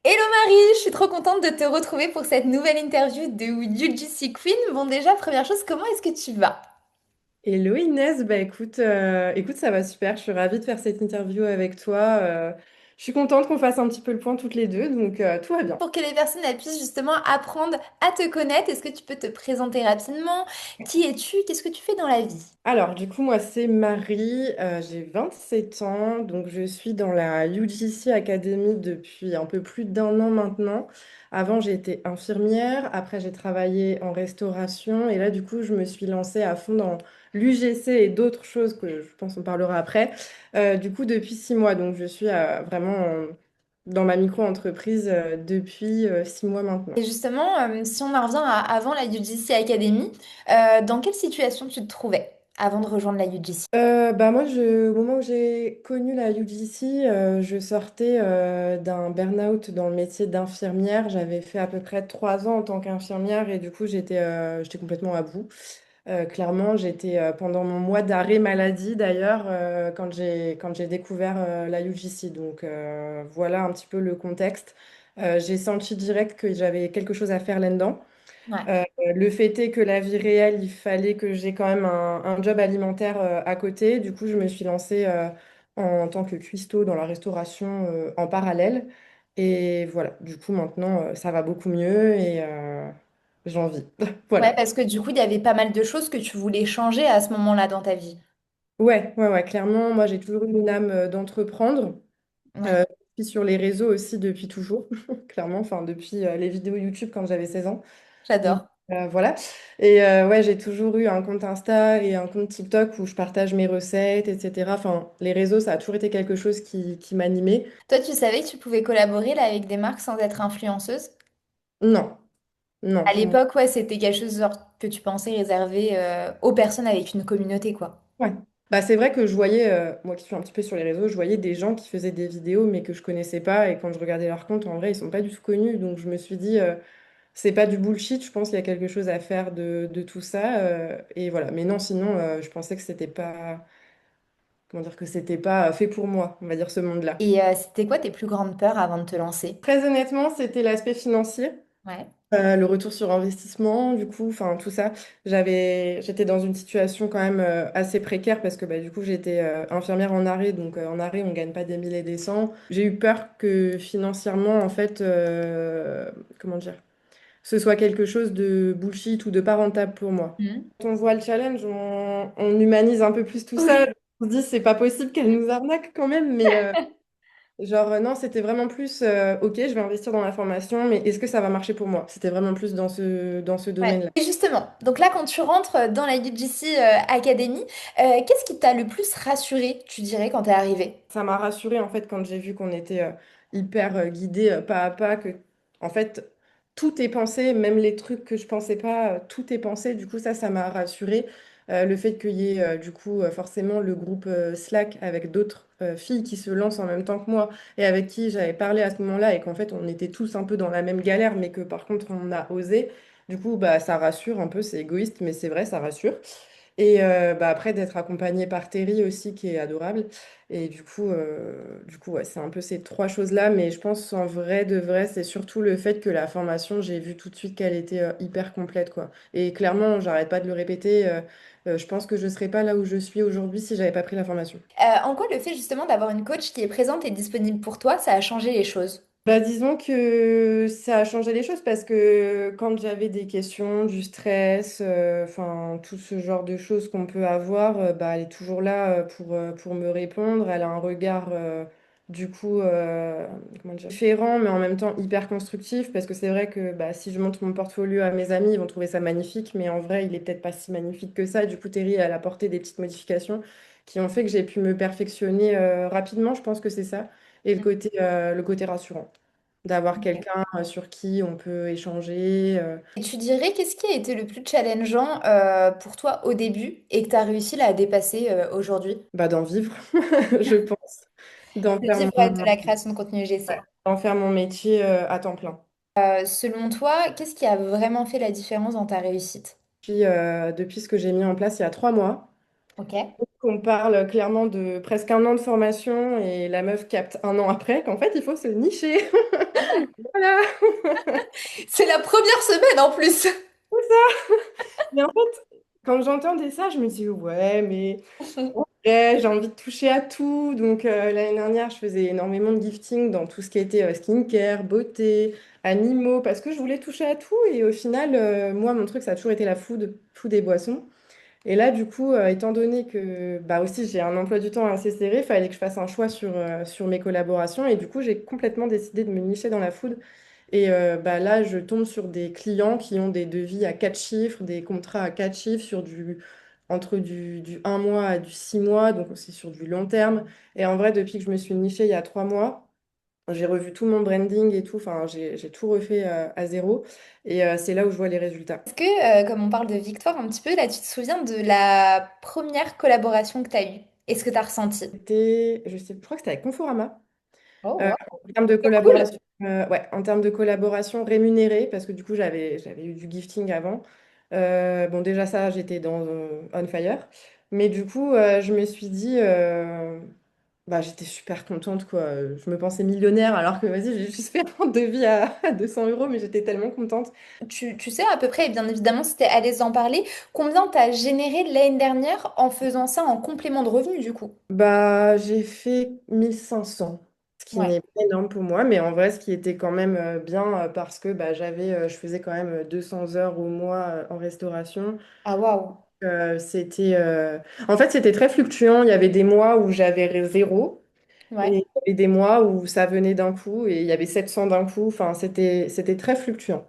Hello Marie, je suis trop contente de te retrouver pour cette nouvelle interview de UGC Queen. Bon déjà, première chose, comment est-ce que tu vas? Hello Inès, bah écoute, ça va super, je suis ravie de faire cette interview avec toi. Je suis contente qu'on fasse un petit peu le point toutes les deux, donc tout va bien. Pour que les personnes elles puissent justement apprendre à te connaître, est-ce que tu peux te présenter rapidement? Qui es-tu? Qu'est-ce que tu fais dans la vie? Alors du coup, moi c'est Marie, j'ai 27 ans, donc je suis dans la UGC Academy depuis un peu plus d'1 an maintenant. Avant j'ai été infirmière, après j'ai travaillé en restauration et là du coup je me suis lancée à fond dans l'UGC et d'autres choses que je pense on parlera après. Du coup depuis 6 mois, donc je suis vraiment dans ma micro-entreprise depuis 6 mois maintenant. Et justement, si on en revient à avant la UGC Academy, dans quelle situation tu te trouvais avant de rejoindre la UGC? Bah moi, au moment où j'ai connu la UGC, je sortais d'un burn-out dans le métier d'infirmière. J'avais fait à peu près 3 ans en tant qu'infirmière et du coup, j'étais complètement à bout. Clairement, j'étais pendant mon mois d'arrêt maladie d'ailleurs quand j'ai découvert la UGC. Donc voilà un petit peu le contexte. J'ai senti direct que j'avais quelque chose à faire là-dedans. Ouais. Le fait est que la vie réelle, il fallait que j'ai quand même un job alimentaire à côté. Du coup, je me suis lancée en tant que cuistot dans la restauration en parallèle. Et voilà, du coup, maintenant, ça va beaucoup mieux et j'en vis. Ouais, Voilà. parce que du coup, il y avait pas mal de choses que tu voulais changer à ce moment-là dans ta vie. Ouais, ouais, ouais, clairement, moi, j'ai toujours eu une âme d'entreprendre. Ouais, Je suis sur les réseaux aussi depuis toujours, clairement, enfin, depuis les vidéos YouTube quand j'avais 16 ans. Donc, j'adore. voilà. Et ouais, j'ai toujours eu un compte Insta et un compte TikTok où je partage mes recettes, etc. Enfin, les réseaux, ça a toujours été quelque chose qui m'animait. Toi, tu savais que tu pouvais collaborer là avec des marques sans être influenceuse? Non, non. À l'époque, ouais, c'était quelque chose genre, que tu pensais réservé aux personnes avec une communauté, quoi. Ouais. Bah, c'est vrai que je voyais, moi qui suis un petit peu sur les réseaux, je voyais des gens qui faisaient des vidéos mais que je connaissais pas. Et quand je regardais leur compte, en vrai, ils sont pas du tout connus. Donc je me suis dit, c'est pas du bullshit. Je pense qu'il y a quelque chose à faire de tout ça. Et voilà. Mais non, sinon, je pensais que c'était pas, comment dire, que c'était pas fait pour moi, on va dire, ce monde-là. Et c'était quoi tes plus grandes peurs avant de te lancer? Très honnêtement, c'était l'aspect financier, Ouais. le retour sur investissement, du coup, enfin tout ça. J'étais dans une situation quand même assez précaire parce que bah, du coup j'étais infirmière en arrêt, donc en arrêt on gagne pas des mille et des cents. J'ai eu peur que financièrement, en fait, comment dire, ce soit quelque chose de bullshit ou de pas rentable pour moi. Mhm. Quand on voit le challenge, on humanise un peu plus tout ça. Oui. On se dit c'est pas possible qu'elle nous arnaque quand même, mais genre, non, c'était vraiment plus, ok, je vais investir dans la formation, mais est-ce que ça va marcher pour moi? C'était vraiment plus dans ce Ouais. domaine-là. Et justement, donc là, quand tu rentres dans la UGC Academy, qu'est-ce qui t'a le plus rassuré, tu dirais, quand t'es arrivé? Ça m'a rassurée, en fait, quand j'ai vu qu'on était hyper guidé pas à pas, que, en fait, tout est pensé, même les trucs que je pensais pas, tout est pensé. Du coup, ça m'a rassurée. Le fait qu'il y ait, du coup, forcément le groupe Slack avec d'autres filles qui se lancent en même temps que moi et avec qui j'avais parlé à ce moment-là et qu'en fait, on était tous un peu dans la même galère, mais que par contre, on a osé. Du coup, bah, ça rassure un peu, c'est égoïste, mais c'est vrai, ça rassure. Et bah, après, d'être accompagnée par Terry aussi, qui est adorable. Et du coup ouais, c'est un peu ces trois choses-là. Mais je pense en vrai, de vrai, c'est surtout le fait que la formation, j'ai vu tout de suite qu'elle était hyper complète, quoi. Et clairement, j'arrête pas de le répéter. Je pense que je serais pas là où je suis aujourd'hui si j'avais pas pris la formation. En quoi le fait justement d'avoir une coach qui est présente et disponible pour toi, ça a changé les choses? Bah, disons que ça a changé les choses parce que quand j'avais des questions, du stress, enfin tout ce genre de choses qu'on peut avoir, bah, elle est toujours là pour me répondre. Elle a un regard du coup comment dire, différent mais en même temps hyper constructif parce que c'est vrai que bah, si je montre mon portfolio à mes amis, ils vont trouver ça magnifique, mais en vrai il est peut-être pas si magnifique que ça. Du coup Terry, elle a apporté des petites modifications qui ont fait que j'ai pu me perfectionner rapidement. Je pense que c'est ça. Et le côté rassurant d'avoir Ok. quelqu'un sur qui on peut échanger. Et tu dirais qu'est-ce qui a été le plus challengeant pour toi au début et que tu as réussi là, à dépasser aujourd'hui? Bah, d'en vivre, je pense, d'en De faire vivre de mon, la création de contenu UGC. d'en faire mon métier à temps plein. Selon toi, qu'est-ce qui a vraiment fait la différence dans ta réussite? Puis, depuis ce que j'ai mis en place il y a 3 mois, Ok. On parle clairement de presque un an de formation et la meuf capte un an après qu'en fait, il faut se nicher. Voilà. C'est la première semaine en plus. Mais en fait, quand j'entendais ça, je me dis, ouais, mais ouais, j'ai envie de toucher à tout. Donc, l'année dernière, je faisais énormément de gifting dans tout ce qui était skincare, beauté, animaux, parce que je voulais toucher à tout. Et au final, moi, mon truc, ça a toujours été la food et boissons. Et là, du coup, étant donné que bah aussi j'ai un emploi du temps assez serré, il fallait que je fasse un choix sur mes collaborations. Et du coup, j'ai complètement décidé de me nicher dans la food. Et bah là, je tombe sur des clients qui ont des devis à 4 chiffres, des contrats à 4 chiffres entre du 1 mois à du 6 mois, donc c'est sur du long terme. Et en vrai, depuis que je me suis nichée il y a 3 mois, j'ai revu tout mon branding et tout, enfin, j'ai tout refait à zéro. Et c'est là où je vois les résultats. Est-ce que, comme on parle de victoire un petit peu, là, tu te souviens de la première collaboration que tu as eue? Est-ce que tu as ressenti? Je crois que c'était avec Conforama. Oh, wow. En termes de Trop cool. collaboration, ouais, en termes de collaboration rémunérée, parce que du coup, j'avais eu du gifting avant. Bon, déjà, ça, j'étais dans On Fire. Mais du coup, je me suis dit, bah, j'étais super contente, quoi. Je me pensais millionnaire, alors que, vas-y, j'ai juste fait un devis à 200 euros, mais j'étais tellement contente. Tu sais à peu près, et bien évidemment, si tu es à l'aise d'en parler, combien tu as généré l'année dernière en faisant ça en complément de revenu, du coup? Bah, j'ai fait 1500, ce qui Ouais. n'est pas énorme pour moi, mais en vrai, ce qui était quand même bien parce que bah, je faisais quand même 200 heures au mois en restauration. Ah, waouh. C'était, en fait, c'était très fluctuant. Il y avait des mois où j'avais zéro et il Ouais. y avait des mois où ça venait d'un coup et il y avait 700 d'un coup. Enfin, c'était très fluctuant.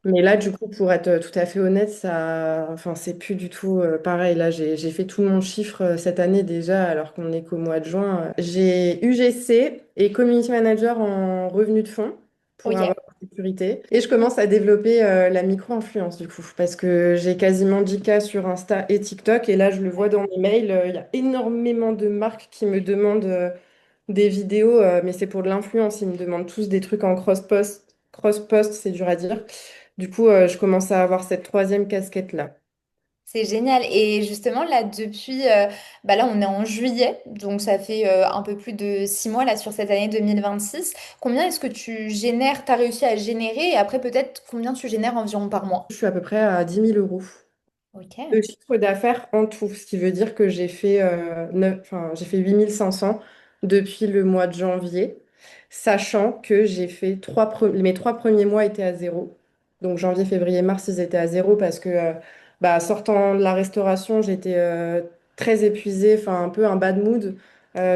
Mais là, du coup, pour être tout à fait honnête, enfin, c'est plus du tout pareil. Là, j'ai fait tout mon chiffre cette année déjà, alors qu'on n'est qu'au mois de juin. J'ai UGC et Community Manager en revenu de fonds pour avoir Ok. la sécurité. Et je commence à développer la micro-influence, du coup, parce que j'ai quasiment 10K sur Insta et TikTok. Et là, je le vois dans mes mails, il y a énormément de marques qui me demandent des vidéos, mais c'est pour de l'influence. Ils me demandent tous des trucs en cross-post. Cross-post, c'est dur à dire. Du coup, je commence à avoir cette troisième casquette-là. C'est génial. Et justement, là, depuis, bah là, on est en juillet, donc ça fait un peu plus de 6 mois là sur cette année 2026. Combien est-ce que tu génères, t'as réussi à générer, et après peut-être combien tu génères environ par mois? Je suis à peu près à 10 000 euros de Ok. chiffre d'affaires en tout, ce qui veut dire que j'ai fait 8 500 depuis le mois de janvier, sachant que mes 3 premiers mois étaient à zéro. Donc janvier, février, mars, ils étaient à zéro parce que bah, sortant de la restauration, j'étais très épuisée, enfin un peu un bad mood.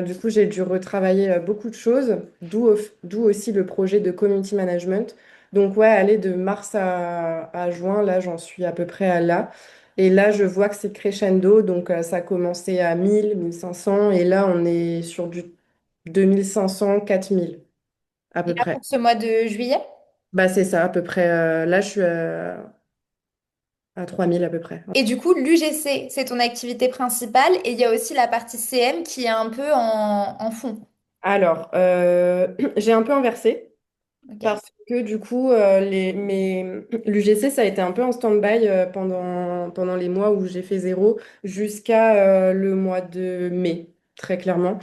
Du coup, j'ai dû retravailler beaucoup de choses, d'où aussi le projet de community management. Donc ouais, aller de mars à juin, là, j'en suis à peu près à là. Et là, je vois que c'est crescendo, donc ça a commencé à 1000, 1500, et là, on est sur du 2500, 4000, à peu Là, près. pour ce mois de juillet? Bah, c'est ça, à peu près. Là, je suis à 3000 à peu près. Et du coup, l'UGC, c'est ton activité principale, et il y a aussi la partie CM qui est un peu en fond. Alors, j'ai un peu inversé. Ok. Parce que du coup, l'UGC, ça a été un peu en stand-by pendant les mois où j'ai fait zéro jusqu'à le mois de mai, très clairement.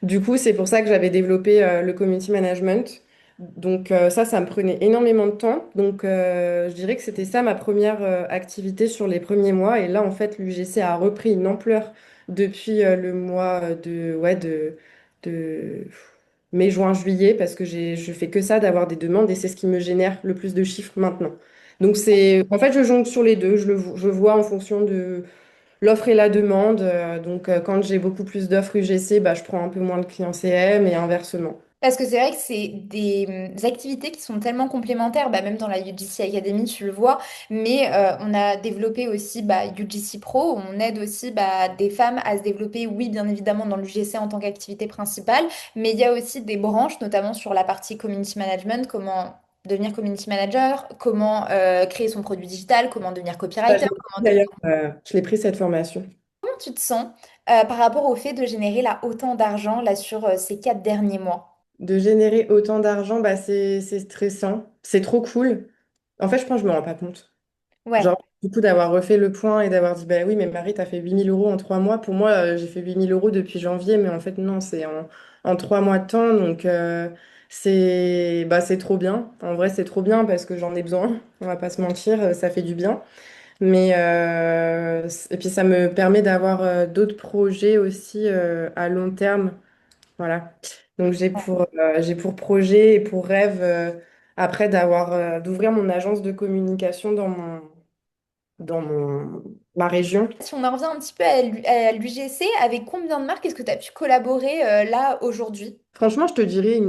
Du coup, c'est pour ça que j'avais développé le community management. Donc ça me prenait énormément de temps. Donc je dirais que c'était ça ma première activité sur les premiers mois. Et là, en fait, l'UGC a repris une ampleur depuis le mois de mai, juin, juillet, parce que je fais que ça, d'avoir des demandes, et c'est ce qui me génère le plus de chiffres maintenant. Donc en fait, je jongle sur les deux, je vois en fonction de l'offre et la demande. Donc quand j'ai beaucoup plus d'offres UGC, bah, je prends un peu moins de clients CM et inversement. Parce que c'est vrai que c'est des activités qui sont tellement complémentaires, bah, même dans la UGC Academy, tu le vois, mais on a développé aussi bah, UGC Pro, on aide aussi bah, des femmes à se développer, oui, bien évidemment, dans l'UGC en tant qu'activité principale, mais il y a aussi des branches, notamment sur la partie community management, comment devenir community manager, comment créer son produit digital, comment devenir Bah, copywriter, comment devenir... d'ailleurs, je l'ai pris cette formation. Comment tu te sens par rapport au fait de générer là autant d'argent là sur ces 4 derniers mois? De générer autant d'argent, bah, c'est stressant, c'est trop cool. En fait, je pense que je me rends pas compte. Ouais. Genre, du coup, d'avoir refait le point et d'avoir dit, bah oui, mais Marie, t'as fait 8 000 € en 3 mois. Pour moi, j'ai fait 8 000 € depuis janvier, mais en fait, non, c'est en 3 mois de temps. Donc, c'est trop bien. En vrai, c'est trop bien parce que j'en ai besoin. On va pas se mentir, ça fait du bien. Mais, et puis, ça me permet d'avoir d'autres projets aussi à long terme. Voilà. Donc, j'ai pour projet et pour rêve, après, d'ouvrir mon agence de communication ma région. Si on en revient un petit peu à l'UGC, avec combien de marques est-ce que tu as pu collaborer là aujourd'hui? Franchement, je te dirais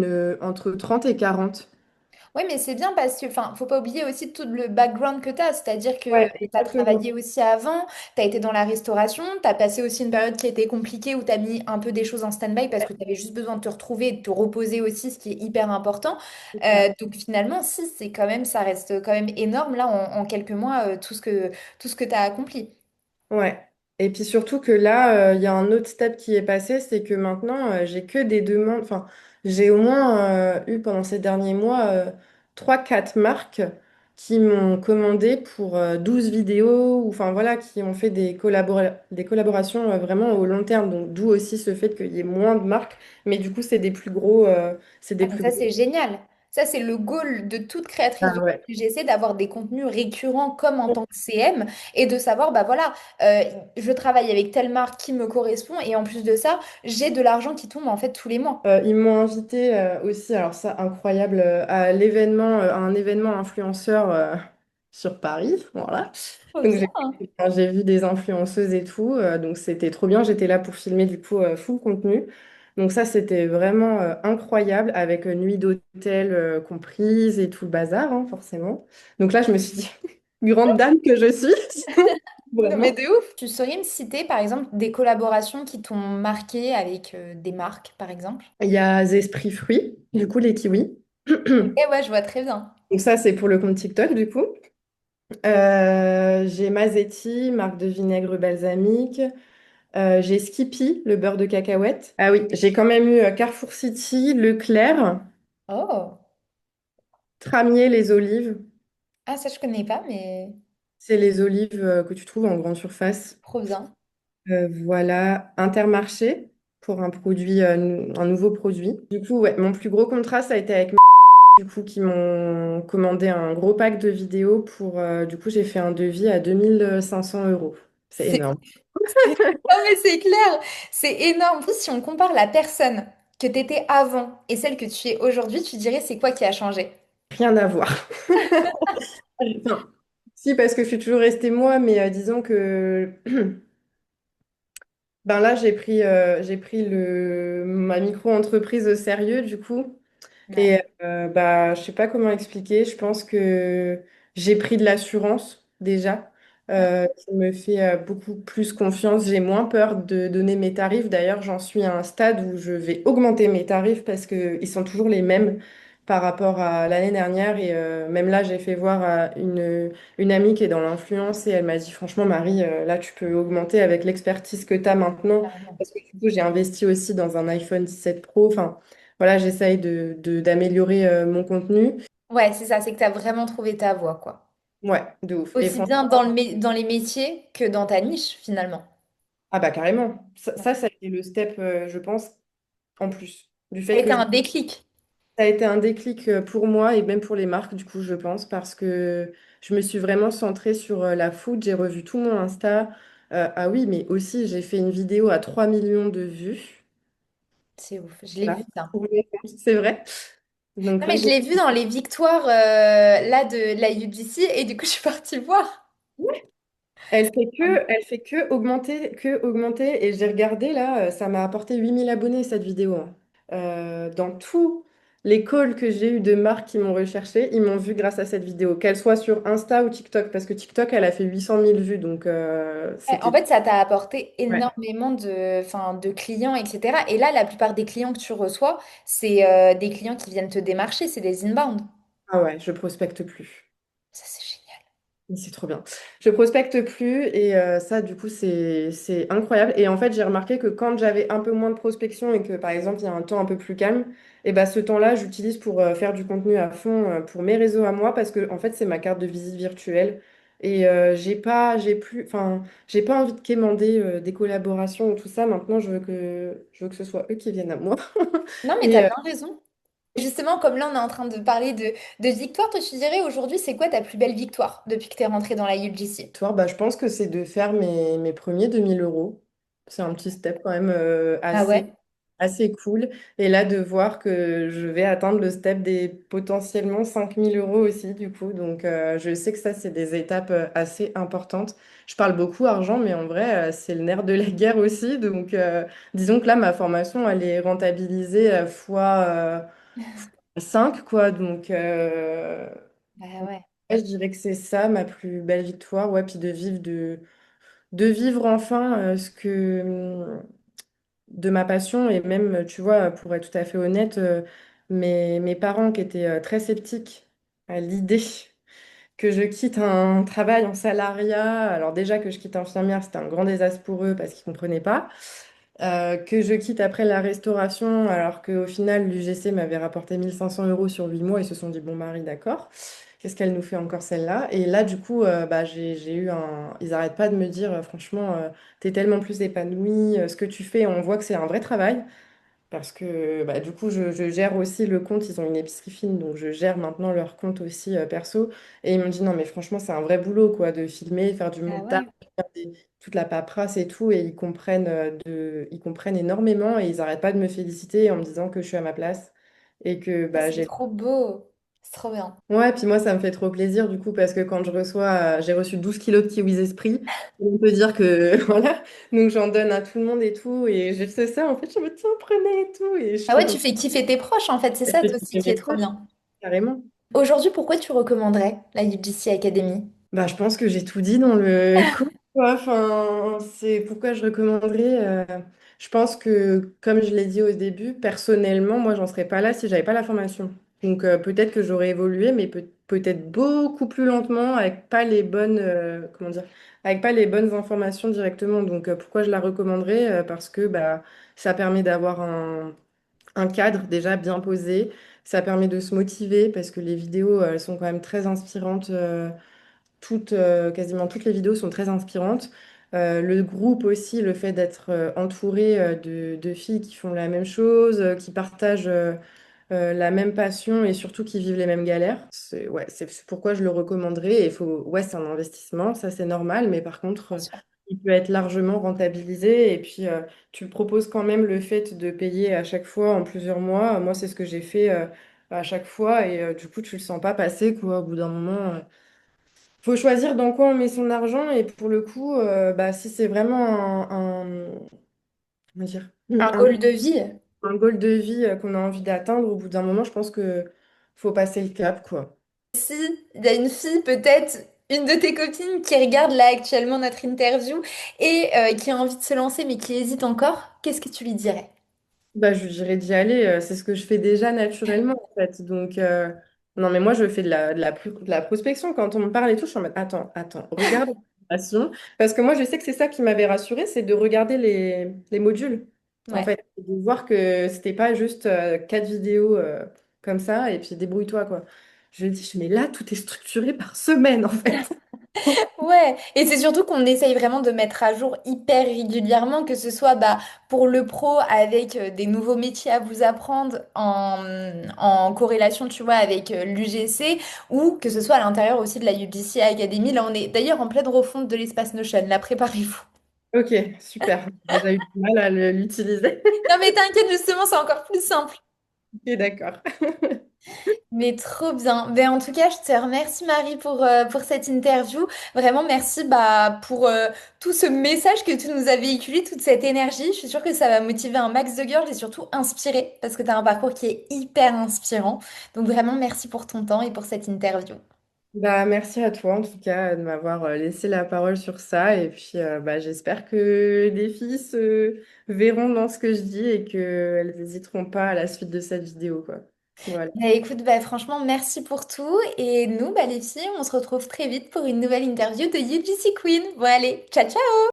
entre 30 et 40. Oui, mais c'est bien parce que, enfin, faut pas oublier aussi tout le background que tu as, c'est-à-dire que Ouais, tu as exactement. travaillé aussi avant, tu as été dans la restauration, tu as passé aussi une période qui était compliquée où tu as mis un peu des choses en stand-by parce que tu avais juste besoin de te retrouver et de te reposer aussi, ce qui est hyper important. C'est ça. Donc finalement, si, c'est quand même, ça reste quand même énorme là en quelques mois, tout ce que tu as accompli. Ouais. Et puis surtout que là, il y a un autre step qui est passé, c'est que maintenant, j'ai que des demandes. Enfin, j'ai au moins eu pendant ces derniers mois 3-4 marques qui m'ont commandé pour 12 vidéos, ou enfin voilà, qui ont fait des collaborations vraiment au long terme. Donc d'où aussi ce fait qu'il y ait moins de marques, mais du coup, c'est Ah, des mais plus ça, gros. c'est génial. Ça, c'est le goal de toute créatrice de Ah ouais. contenu. J'essaie d'avoir des contenus récurrents comme en tant que CM et de savoir, bah voilà, euh, je travaille avec telle marque qui me correspond et en plus de ça, j'ai de l'argent qui tombe en fait tous les mois. Ils m'ont invité aussi, alors ça, incroyable, à un événement influenceur sur Paris. Voilà. Trop Donc bien. j'ai vu des influenceuses et tout, donc c'était trop bien. J'étais là pour filmer du coup full contenu. Donc ça, c'était vraiment incroyable avec nuit d'hôtel comprise et tout le bazar, hein, forcément. Donc là, je me suis dit, grande dame que je suis, Non, mais vraiment. de ouf. Tu saurais me citer par exemple des collaborations qui t'ont marqué avec des marques par exemple? Il y a Zesprit Fruits, du coup les kiwis. Ok, ouais, je vois très bien. Donc ça, c'est pour le compte TikTok, du coup. J'ai Mazetti, marque de vinaigre balsamique. J'ai Skippy, le beurre de cacahuète. Ah oui, j'ai quand même eu Carrefour City, Leclerc, Oh. Tramier, les olives. Ah, ça, je connais pas, mais C'est les olives que tu trouves en grande surface. trop bien. Voilà, Intermarché pour un nouveau produit. Du coup, ouais, mon plus gros contrat, ça a été avec du coup qui m'ont commandé un gros pack de vidéos pour du coup j'ai fait un devis à 2 500 euros. C'est énorme. Non, mais c'est clair, c'est énorme. En plus, si on compare la personne que tu étais avant et celle que tu es aujourd'hui, tu dirais c'est quoi qui a changé? Rien à voir. Enfin, si, parce que je suis toujours restée moi, mais disons que ben là, j'ai pris ma micro-entreprise au sérieux, du coup. Ouais, Et bah, je sais pas comment expliquer. Je pense que j'ai pris de l'assurance déjà, ouais, qui me fait beaucoup plus confiance. J'ai moins peur de donner mes tarifs. D'ailleurs, j'en suis à un stade où je vais augmenter mes tarifs parce qu'ils sont toujours les mêmes par rapport à l'année dernière. Et même là, j'ai fait voir à une amie qui est dans l'influence et elle m'a dit, franchement, Marie, là, tu peux augmenter avec l'expertise que tu as maintenant. carrément. Parce que du coup, j'ai investi aussi dans un iPhone 17 Pro. Enfin, voilà, j'essaye d'améliorer mon contenu. Ouais, c'est ça, c'est que tu as vraiment trouvé ta voie, quoi. Ouais, de ouf. Et Aussi bien franchement, dans les métiers que dans ta niche, finalement. ah bah carrément. Ouais. Ça a été le step, je pense, en plus. Du Ça fait a que été un déclic. ça a été un déclic pour moi et même pour les marques, du coup, je pense, parce que je me suis vraiment centrée sur la food. J'ai revu tout mon Insta. Ah oui, mais aussi, j'ai fait une vidéo à 3 millions de vues. C'est ouf, je l'ai vu Voilà. ça. C'est vrai. Donc, Non, mais ouais, je l'ai vu dans les victoires là de la UGC et du coup, je suis partie voir. Elle fait que augmenter. Et j'ai regardé là, ça m'a apporté 8 000 abonnés cette vidéo, hein. Dans tous les calls que j'ai eu de marques qui m'ont recherché, ils m'ont vu grâce à cette vidéo, qu'elle soit sur Insta ou TikTok, parce que TikTok, elle a fait 800 000 vues, donc Ouais, en c'était... fait, ça t'a apporté Ouais. énormément enfin, de clients, etc. Et là, la plupart des clients que tu reçois, c'est des clients qui viennent te démarcher, c'est des inbound. Ah ouais, je prospecte plus. Ça, c'est génial. C'est trop bien. Je prospecte plus et ça, du coup, c'est incroyable. Et en fait, j'ai remarqué que quand j'avais un peu moins de prospection et que, par exemple, il y a un temps un peu plus calme, et ben ce temps-là, j'utilise pour faire du contenu à fond pour mes réseaux à moi parce que, en fait, c'est ma carte de visite virtuelle. Et j'ai pas envie de quémander des collaborations ou tout ça. Maintenant, je veux que ce soit eux qui viennent à moi. Non, mais t'as Et bien raison. Justement, comme là, on est en train de parler de victoire, toi, tu dirais aujourd'hui, c'est quoi ta plus belle victoire depuis que t'es rentrée dans la UGC? toi, bah, je pense que c'est de faire mes premiers 2 000 euros. C'est un petit step quand même Ah ouais? assez cool. Et là, de voir que je vais atteindre le step des potentiellement 5 000 euros aussi, du coup. Donc, je sais que ça, c'est des étapes assez importantes. Je parle beaucoup argent, mais en vrai, c'est le nerf de la guerre aussi. Donc, disons que là, ma formation, elle est rentabilisée fois 5, quoi. Donc, Bah ouais. ouais, je dirais que c'est ça, ma plus belle victoire. Ouais, puis de vivre enfin de ma passion et même, tu vois, pour être tout à fait honnête, mes parents qui étaient très sceptiques à l'idée que je quitte un travail en salariat. Alors déjà que je quitte infirmière, c'était un grand désastre pour eux parce qu'ils comprenaient pas. Que je quitte après la restauration alors qu'au final, l'UGC m'avait rapporté 1 500 € sur 8 mois. Ils se sont dit, bon, Marie, d'accord. Qu'est-ce qu'elle nous fait encore celle-là? Et là, du coup, bah, j'ai eu un... Ils n'arrêtent pas de me dire, franchement, t'es tellement plus épanouie, ce que tu fais, on voit que c'est un vrai travail. Parce que bah, du coup, je gère aussi le compte. Ils ont une épicerie fine, donc je gère maintenant leur compte aussi perso. Et ils m'ont dit, non, mais franchement, c'est un vrai boulot, quoi, de filmer, faire du Ah montage, ouais. toute la paperasse et tout. Et ils comprennent énormément et ils n'arrêtent pas de me féliciter en me disant que je suis à ma place et que Ah, bah, c'est j'ai... trop beau. C'est trop bien. Ouais, puis moi, ça me fait trop plaisir, du coup, parce que quand je reçois, j'ai reçu 12 kilos de kiwis Esprit. On peut dire que, voilà, donc j'en donne à tout le monde et tout. Et j'ai fait ça, en fait, je me tiens, prenez et tout. Et je suis Ah trop ouais, tu contente. fais kiffer tes proches, en fait. C'est Ça ça fait aussi kiffer qui est mes trop proches, bien. carrément. Aujourd'hui, pourquoi tu recommanderais la UGC Academy? Bah, je pense que j'ai tout dit dans le coup, quoi. Enfin, c'est pourquoi je recommanderais. Je pense que, comme je l'ai dit au début, personnellement, moi, j'en serais pas là si j'avais pas la formation. Donc, peut-être que j'aurais évolué, mais peut-être beaucoup plus lentement, avec pas les bonnes, comment dire, avec pas les bonnes informations directement. Donc, pourquoi je la recommanderais? Parce que bah, ça permet d'avoir un cadre déjà bien posé. Ça permet de se motiver parce que les vidéos, elles sont quand même très inspirantes. Quasiment toutes les vidéos sont très inspirantes. Le groupe aussi, le fait d'être entouré de filles qui font la même chose, qui partagent la même passion et surtout qui vivent les mêmes galères. Ouais, c'est pourquoi je le recommanderais. Et ouais, c'est un investissement, ça c'est normal, mais par contre, Bien sûr. il peut être largement rentabilisé. Et puis, tu proposes quand même le fait de payer à chaque fois en plusieurs mois. Moi, c'est ce que j'ai fait à chaque fois. Et du coup, tu le sens pas passer, quoi, au bout d'un moment. Faut choisir dans quoi on met son argent et pour le coup, bah, si c'est vraiment comment dire, Un goal de vie. un goal de vie qu'on a envie d'atteindre, au bout d'un moment, je pense que faut passer le cap, quoi. Si il y a une fille, peut-être une de tes copines qui regarde là actuellement notre interview et qui a envie de se lancer mais qui hésite encore, qu'est-ce que tu lui dirais? Bah, je lui dirais d'y aller, c'est ce que je fais déjà naturellement, en fait. Donc, non, mais moi, je fais de la prospection. Quand on me parle et tout, je suis en mode, attends, regarde la présentation. Parce que moi, je sais que c'est ça qui m'avait rassurée, c'est de regarder les modules, en Ouais. fait. Et de voir que c'était pas juste 4 vidéos comme ça, et puis débrouille-toi, quoi. Je me dis, mais là, tout est structuré par semaine, en fait. Ouais, et c'est surtout qu'on essaye vraiment de mettre à jour hyper régulièrement, que ce soit bah, pour le pro avec des nouveaux métiers à vous apprendre en corrélation, tu vois, avec l'UGC, ou que ce soit à l'intérieur aussi de la UGC Academy. Là, on est d'ailleurs en pleine refonte de l'espace Notion. Là, préparez-vous. Ok, super. J'ai déjà eu du mal à l'utiliser. Non, mais t'inquiète, justement, c'est encore plus simple. Ok, d'accord. Mais trop bien. Ben, en tout cas, je te remercie Marie pour cette interview. Vraiment, merci bah, pour tout ce message que tu nous as véhiculé, toute cette énergie. Je suis sûre que ça va motiver un max de girls et surtout inspirer parce que tu as un parcours qui est hyper inspirant. Donc vraiment, merci pour ton temps et pour cette interview. Bah, merci à toi en tout cas de m'avoir laissé la parole sur ça et puis bah, j'espère que des filles se verront dans ce que je dis et qu'elles n'hésiteront pas à la suite de cette vidéo quoi. Voilà. Bah, écoute, bah, franchement, merci pour tout. Et nous, bah, les filles, on se retrouve très vite pour une nouvelle interview de UGC Queen. Bon, allez, ciao, ciao!